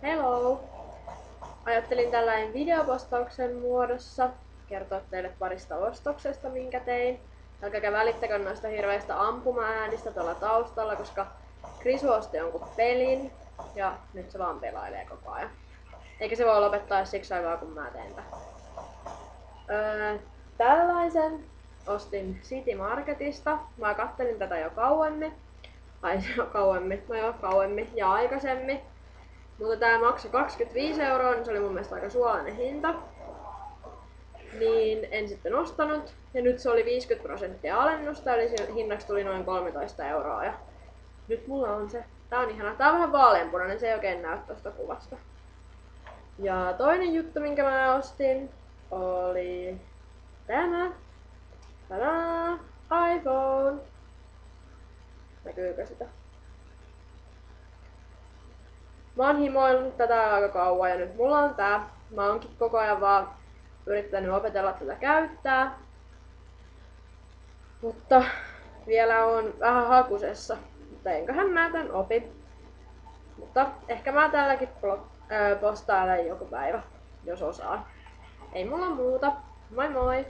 Hello! Ajattelin tällainen videopostauksen muodossa kertoa teille parista ostoksesta, minkä tein. Älkääkä välittäkö noista hirveistä ampuma-äänistä tuolla taustalla, koska Krisu osti jonkun pelin ja nyt se vaan pelailee koko ajan. Eikä se voi lopettaa siksi aikaa, kun mä teen tätä. Tällaisen ostin City Marketista. Mä kattelin tätä jo kauemmin. Kauemmin ja aikaisemmin. Mutta tää maksoi 25 €, niin se oli mun mielestä aika suolainen hinta. Niin en sitten ostanut. Ja nyt se oli 50% alennusta, eli hinnaksi tuli noin 13 €. Ja nyt mulla on se. Tää on ihana. Tää on vähän vaaleanpunainen, se ei oikein näy tosta kuvasta. Ja toinen juttu, minkä mä ostin, oli tämä. Tadaa! iPhone! Näkyykö sitä? Mä oon himoillut tätä aika kauan ja nyt mulla on tää. Mä oonkin koko ajan vaan yrittänyt opetella tätä käyttää. Mutta vielä on vähän hakusessa. Mutta enköhän mä tän opi. Mutta ehkä mä tälläkin postailen joku päivä, jos osaan. Ei mulla muuta. Moi moi!